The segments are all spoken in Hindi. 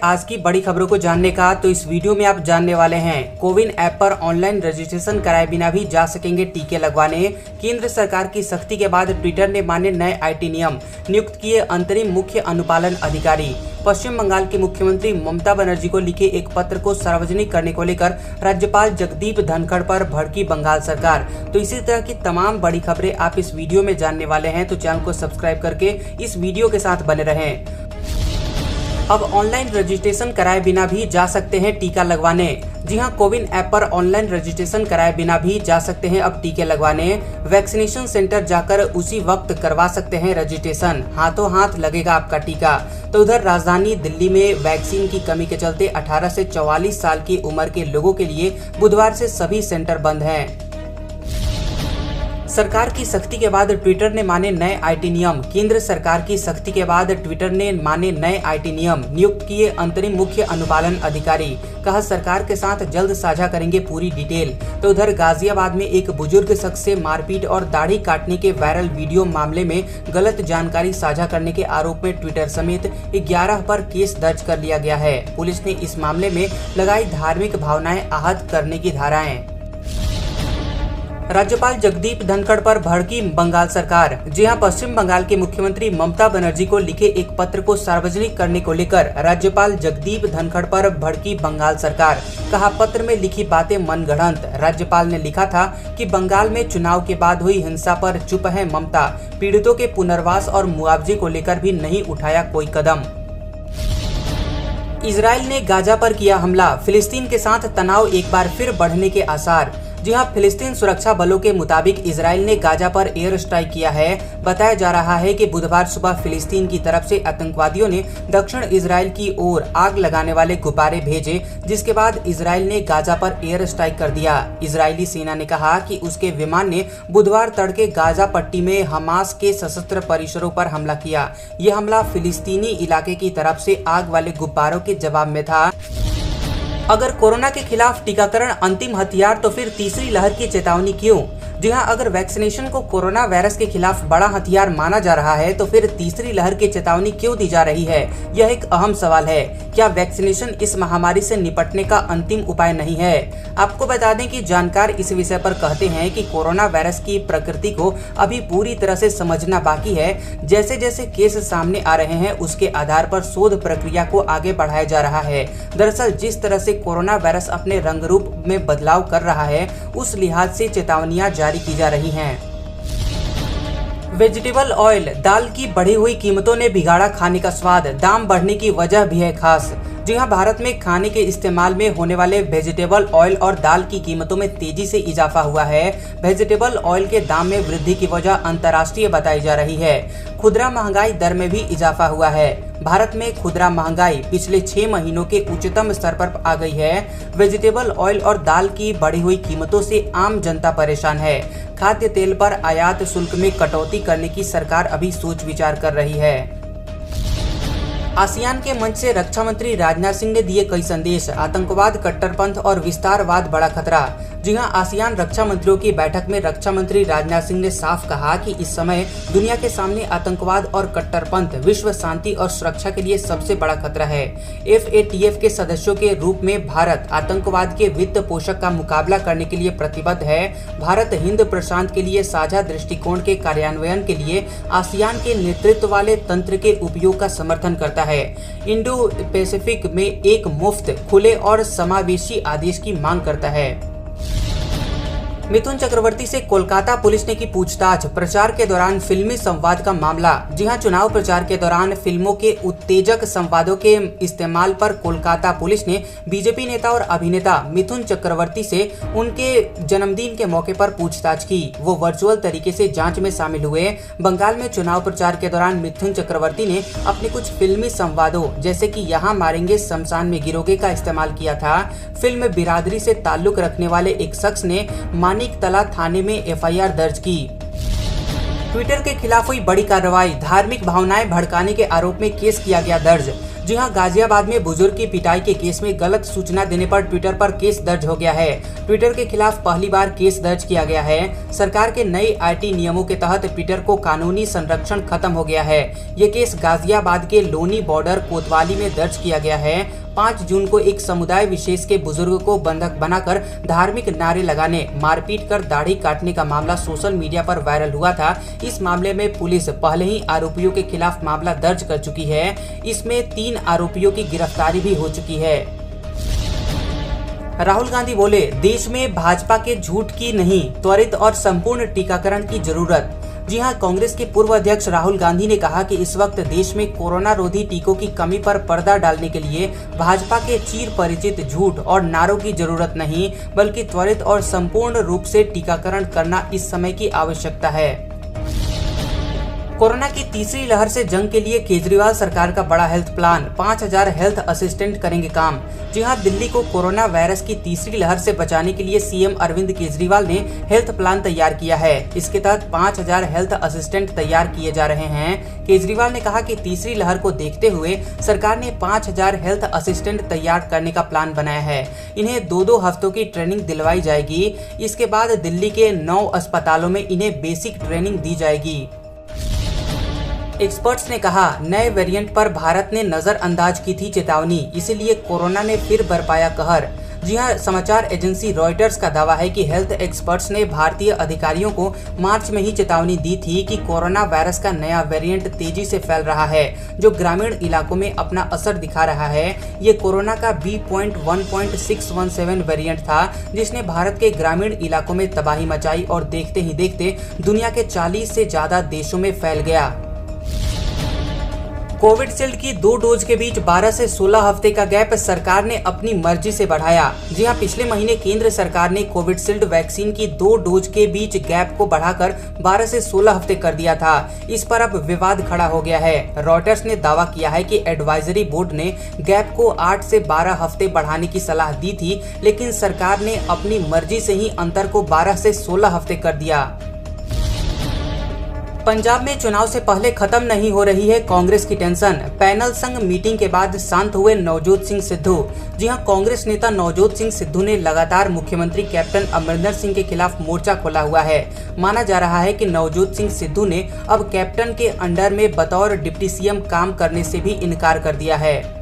आज की बड़ी खबरों को जानने का, तो इस वीडियो में आप जानने वाले हैं कोविन ऐप पर ऑनलाइन रजिस्ट्रेशन कराए बिना भी जा सकेंगे टीके लगवाने। केंद्र सरकार की सख्ती के बाद ट्विटर ने माने नए आईटी नियम, नियुक्त किए अंतरिम मुख्य अनुपालन अधिकारी। पश्चिम बंगाल की मुख्यमंत्री ममता बनर्जी को लिखे एक पत्र को सार्वजनिक करने को लेकर राज्यपाल जगदीप धनखड़ पर भड़की बंगाल सरकार। तो इसी तरह की तमाम बड़ी खबरें आप इस वीडियो में जानने वाले हैं, तो चैनल को सब्सक्राइब करके इस वीडियो के साथ बने रहें। अब ऑनलाइन रजिस्ट्रेशन कराए बिना भी जा सकते हैं टीका लगवाने। जी हां, कोविन ऐप पर ऑनलाइन रजिस्ट्रेशन कराए बिना भी जा सकते हैं अब टीके लगवाने। वैक्सीनेशन सेंटर जाकर उसी वक्त करवा सकते हैं रजिस्ट्रेशन, हाथों हाथ लगेगा आपका टीका। तो उधर राजधानी दिल्ली में वैक्सीन की कमी के चलते 18 से 44 साल की उम्र के लोगों के लिए बुधवार से सभी सेंटर बंद हैं। सरकार की सख्ती के बाद ट्विटर ने माने नए आईटी नियम। केंद्र सरकार की सख्ती के बाद ट्विटर ने माने नए आईटी नियम, नियुक्त किए अंतरिम मुख्य अनुपालन अधिकारी। कहा सरकार के साथ जल्द साझा करेंगे पूरी डिटेल। तो उधर गाजियाबाद में एक बुजुर्ग शख्स से मारपीट और दाढ़ी काटने के वायरल वीडियो मामले में गलत जानकारी साझा करने के आरोप में ट्विटर समेत 11 पर केस दर्ज कर लिया गया है। पुलिस ने इस मामले में लगाई धार्मिक भावनाएं आहत करने की धाराएं। राज्यपाल जगदीप धनखड़ पर भड़की बंगाल सरकार। जी हां, पश्चिम बंगाल के मुख्यमंत्री ममता बनर्जी को लिखे एक पत्र को सार्वजनिक करने को लेकर राज्यपाल जगदीप धनखड़ पर भड़की बंगाल सरकार। कहा पत्र में लिखी बातें मनगढ़ंत। राज्यपाल ने लिखा था कि बंगाल में चुनाव के बाद हुई हिंसा पर चुप है ममता, पीड़ितों के पुनर्वास और मुआवजे को लेकर भी नहीं उठाया कोई कदम। इजराइल ने गाजा पर किया हमला, फिलिस्तीन के साथ तनाव एक बार फिर बढ़ने के आसार। जी हां, फिलिस्तीन सुरक्षा बलों के मुताबिक इजराइल ने गाजा पर एयर स्ट्राइक किया है। बताया जा रहा है कि बुधवार सुबह फिलिस्तीन की तरफ से आतंकवादियों ने दक्षिण इजराइल की ओर आग लगाने वाले गुब्बारे भेजे, जिसके बाद इजराइल ने गाजा पर एयर स्ट्राइक कर दिया। इजरायली सेना ने कहा कि उसके विमान ने बुधवार तड़के गाजा पट्टी में हमास के सशस्त्र परिसरों पर हमला किया। यह हमला फिलिस्तीनी इलाके की तरफ से आग वाले गुब्बारों के जवाब में था। अगर कोरोना के खिलाफ टीकाकरण अंतिम हथियार, तो फिर तीसरी लहर की चेतावनी क्यों? जी हां, अगर वैक्सीनेशन को कोरोना वायरस के खिलाफ बड़ा हथियार माना जा रहा है, तो फिर तीसरी लहर की चेतावनी क्यों दी जा रही है? यह एक अहम सवाल है। क्या वैक्सीनेशन इस महामारी से निपटने का अंतिम उपाय नहीं है? आपको बता दें कि जानकार इस विषय पर कहते हैं कि कोरोना वायरस की प्रकृति को अभी पूरी तरह से समझना बाकी है। जैसे जैसे केस सामने आ रहे हैं, उसके आधार पर शोध प्रक्रिया को आगे बढ़ाया जा रहा है। दरअसल जिस तरह से कोरोना वायरस अपने रंग रूप में बदलाव कर रहा है, उस लिहाज से चेतावनियां जारी की जा रही हैं। वेजिटेबल ऑयल, दाल की बढ़ी हुई कीमतों ने बिगाड़ा खाने का स्वाद, दाम बढ़ने की वजह भी है खास। जी हां, भारत में खाने के इस्तेमाल में होने वाले वेजिटेबल ऑयल और दाल की कीमतों में तेजी से इजाफा हुआ है। वेजिटेबल ऑयल के दाम में वृद्धि की वजह अंतर्राष्ट्रीय बताई जा रही है। खुदरा महंगाई दर में भी इजाफा हुआ है। भारत में खुदरा महंगाई पिछले 6 महीनों के उच्चतम स्तर पर आ गई है। वेजिटेबल ऑयल और दाल की बढ़ी हुई कीमतों से आम जनता परेशान है। खाद्य तेल पर आयात शुल्क में कटौती करने की सरकार अभी सोच विचार कर रही है। आसियान के मंच से रक्षा मंत्री राजनाथ सिंह ने दिए कई संदेश। आतंकवाद, कट्टरपंथ और विस्तारवाद बड़ा खतरा। जी हां, आसियान रक्षा मंत्रियों की बैठक में रक्षा मंत्री राजनाथ सिंह ने साफ कहा कि इस समय दुनिया के सामने आतंकवाद और कट्टरपंथ विश्व शांति और सुरक्षा के लिए सबसे बड़ा खतरा है। FATF के सदस्यों के रूप में भारत आतंकवाद के वित्त पोषक का मुकाबला करने के लिए प्रतिबद्ध है। भारत हिंद प्रशांत के लिए साझा दृष्टिकोण के कार्यान्वयन के लिए आसियान के नेतृत्व वाले तंत्र के उपयोग का समर्थन करता है। इंडो पैसिफिक में एक मुफ्त, खुले और समावेशी आदेश की मांग करता है। मिथुन चक्रवर्ती से कोलकाता पुलिस ने की पूछताछ, प्रचार के दौरान फिल्मी संवाद का मामला। जी हां, चुनाव प्रचार के दौरान फिल्मों के उत्तेजक संवादों के इस्तेमाल पर कोलकाता पुलिस ने बीजेपी नेता और अभिनेता मिथुन चक्रवर्ती से उनके जन्मदिन के मौके पर पूछताछ की। वो वर्चुअल तरीके से जांच में शामिल हुए। बंगाल में चुनाव प्रचार के दौरान मिथुन चक्रवर्ती ने अपने कुछ फिल्मी संवादों, जैसे कि यहाँ मारेंगे शमशान में गिरोगे का इस्तेमाल किया था। फिल्म बिरादरी से ताल्लुक रखने वाले एक शख्स ने मानिकतला थाने में FIR दर्ज की। ट्विटर के खिलाफ हुई बड़ी कार्रवाई, धार्मिक भावनाएं भड़काने के आरोप में केस किया गया दर्ज। जी हां, गाजियाबाद में बुजुर्ग की पिटाई के केस में गलत सूचना देने पर ट्विटर पर केस दर्ज हो गया है। ट्विटर के खिलाफ पहली बार केस दर्ज किया गया है। सरकार के नए आईटी नियमों के तहत ट्विटर को कानूनी संरक्षण खत्म हो गया है। ये केस गाजियाबाद के लोनी बॉर्डर कोतवाली में दर्ज किया गया है। 5 जून को एक समुदाय विशेष के बुजुर्ग को बंधक बनाकर धार्मिक नारे लगाने, मारपीट कर दाढ़ी काटने का मामला सोशल मीडिया पर वायरल हुआ था। इस मामले में पुलिस पहले ही आरोपियों के खिलाफ मामला दर्ज कर चुकी है। इसमें 3 आरोपियों की गिरफ्तारी भी हो चुकी है। राहुल गांधी बोले, देश में भाजपा के झूठ की नहीं, त्वरित और संपूर्ण टीकाकरण की जरूरत। जी हां, कांग्रेस के पूर्व अध्यक्ष राहुल गांधी ने कहा कि इस वक्त देश में कोरोना रोधी टीकों की कमी पर पर्दा डालने के लिए भाजपा के चिर परिचित झूठ और नारों की जरूरत नहीं, बल्कि त्वरित और संपूर्ण रूप से टीकाकरण करना इस समय की आवश्यकता है। कोरोना की तीसरी लहर से जंग के लिए केजरीवाल सरकार का बड़ा हेल्थ प्लान, 5000 हेल्थ असिस्टेंट करेंगे काम। जी हां, दिल्ली को कोरोना वायरस की तीसरी लहर से बचाने के लिए सीएम अरविंद केजरीवाल ने हेल्थ प्लान तैयार किया है। इसके तहत 5000 हेल्थ असिस्टेंट तैयार किए जा रहे हैं। केजरीवाल ने कहा कि तीसरी लहर को देखते हुए सरकार ने 5000 हेल्थ असिस्टेंट तैयार करने का प्लान बनाया है। इन्हें 2-2 हफ्तों की ट्रेनिंग दिलवाई जाएगी। इसके बाद दिल्ली के 9 अस्पतालों में इन्हें बेसिक ट्रेनिंग दी जाएगी। एक्सपर्ट्स ने कहा, नए वेरिएंट पर भारत ने नजरअंदाज की थी चेतावनी, इसीलिए कोरोना ने फिर बरपाया कहर। जी हां, समाचार एजेंसी रॉयटर्स का दावा है कि हेल्थ एक्सपर्ट्स ने भारतीय अधिकारियों को मार्च में ही चेतावनी दी थी कि कोरोना वायरस का नया वेरिएंट तेजी से फैल रहा है, जो ग्रामीण इलाकों में अपना असर दिखा रहा है। ये कोरोना का B.1.617 वेरिएंट था, जिसने भारत के ग्रामीण इलाकों में तबाही मचाई और देखते ही देखते दुनिया के 40 से ज्यादा देशों में फैल गया। कोविशील्ड की 2 डोज के बीच 12 से 16 हफ्ते का गैप सरकार ने अपनी मर्जी से बढ़ाया। जी हां, पिछले महीने केंद्र सरकार ने कोविशील्ड वैक्सीन की 2 डोज के बीच गैप को बढ़ाकर 12 से 16 हफ्ते कर दिया था। इस पर अब विवाद खड़ा हो गया है। रॉयटर्स ने दावा किया है कि एडवाइजरी बोर्ड ने गैप को 8 से 12 हफ्ते बढ़ाने की सलाह दी थी, लेकिन सरकार ने अपनी मर्जी से ही अंतर को 12 से 16 हफ्ते कर दिया। पंजाब में चुनाव से पहले खत्म नहीं हो रही है कांग्रेस की टेंशन। पैनल संग मीटिंग के बाद शांत हुए नवजोत सिंह सिद्धू। जी हां, कांग्रेस नेता नवजोत सिंह सिद्धू ने लगातार मुख्यमंत्री कैप्टन अमरिंदर सिंह के खिलाफ मोर्चा खोला हुआ है। माना जा रहा है कि नवजोत सिंह सिद्धू ने अब कैप्टन के अंडर में बतौर डिप्टी सीएम काम करने से भी इनकार कर दिया है।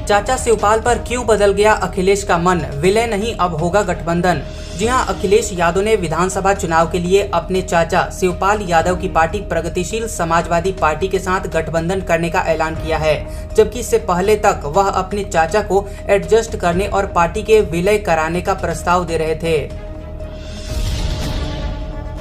चाचा शिवपाल पर क्यों बदल गया अखिलेश का मन, विलय नहीं अब होगा गठबंधन। जी हां, अखिलेश यादव ने विधानसभा चुनाव के लिए अपने चाचा शिवपाल यादव की पार्टी प्रगतिशील समाजवादी पार्टी के साथ गठबंधन करने का ऐलान किया है, जबकि इससे पहले तक वह अपने चाचा को एडजस्ट करने और पार्टी के विलय कराने का प्रस्ताव दे रहे थे।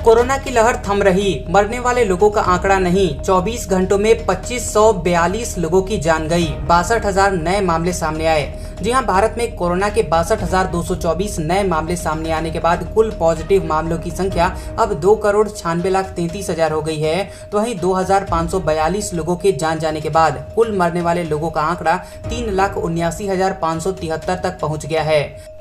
कोरोना की लहर थम रही, मरने वाले लोगों का आंकड़ा नहीं। 24 घंटों में 2542 लोगों की जान गई, 62,000 नए मामले सामने आए। जी हां, भारत में कोरोना के 62,224 नए मामले सामने आने के बाद कुल पॉजिटिव मामलों की संख्या अब 2,96,33,000 हो गई है। तो वहीं 2,542 लोगों के जान जाने के बाद कुल मरने वाले लोगों का आंकड़ा 3,79,573 तक पहुंच गया है।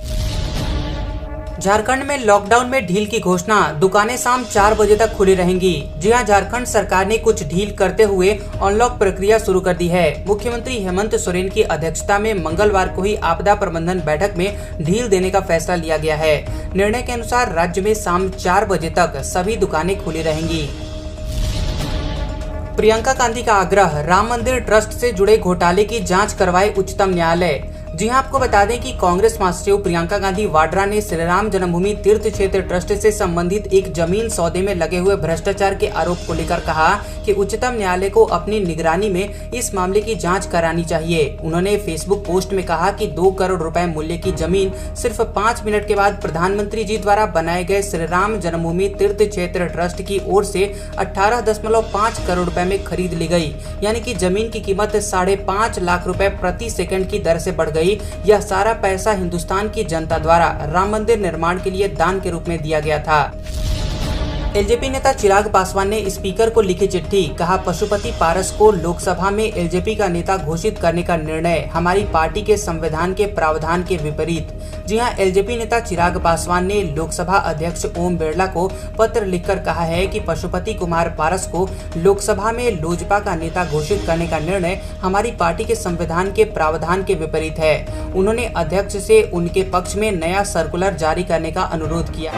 झारखंड में लॉकडाउन में ढील की घोषणा, दुकानें शाम 4 बजे तक खुली रहेंगी। जी हां, झारखंड सरकार ने कुछ ढील करते हुए अनलॉक प्रक्रिया शुरू कर दी है। मुख्यमंत्री हेमंत सोरेन की अध्यक्षता में मंगलवार को ही आपदा प्रबंधन बैठक में ढील देने का फैसला लिया गया है। निर्णय के अनुसार राज्य में शाम 4 बजे तक सभी दुकानें खुली रहेंगी। प्रियंका गांधी का आग्रह, राम मंदिर ट्रस्ट से जुड़े घोटाले की जांच करवाए उच्चतम न्यायालय। जी हां, आपको बता दें कि कांग्रेस महासचिव प्रियंका गांधी वाड्रा ने श्री राम जन्मभूमि तीर्थ क्षेत्र ट्रस्ट से संबंधित एक जमीन सौदे में लगे हुए भ्रष्टाचार के आरोप को लेकर कहा कि उच्चतम न्यायालय को अपनी निगरानी में इस मामले की जांच करानी चाहिए। उन्होंने फेसबुक पोस्ट में कहा कि 2 करोड़ रुपए मूल्य की जमीन सिर्फ 5 मिनट के बाद प्रधानमंत्री जी द्वारा बनाए गए श्री राम जन्मभूमि तीर्थ क्षेत्र ट्रस्ट की ओर से 18.5 करोड़ रुपए में खरीद ली गई, यानी कि जमीन की कीमत 5.5 लाख रुपए प्रति सेकंड की दर से बढ़ गई। यह सारा पैसा हिंदुस्तान की जनता द्वारा राम मंदिर निर्माण के लिए दान के रूप में दिया गया था। एलजेपी नेता चिराग पासवान ने स्पीकर को लिखी चिट्ठी, कहा पशुपति पारस को लोकसभा में एलजेपी का नेता घोषित करने का निर्णय हमारी पार्टी के संविधान के प्रावधान के विपरीत। जी हां, एलजेपी नेता चिराग पासवान ने लोकसभा अध्यक्ष ओम बिरला को पत्र लिखकर कहा है कि पशुपति कुमार पारस को लोकसभा में लोजपा का नेता घोषित करने का निर्णय हमारी पार्टी के संविधान के प्रावधान के विपरीत है। उन्होंने अध्यक्ष से उनके पक्ष में नया सर्कुलर जारी करने का अनुरोध किया।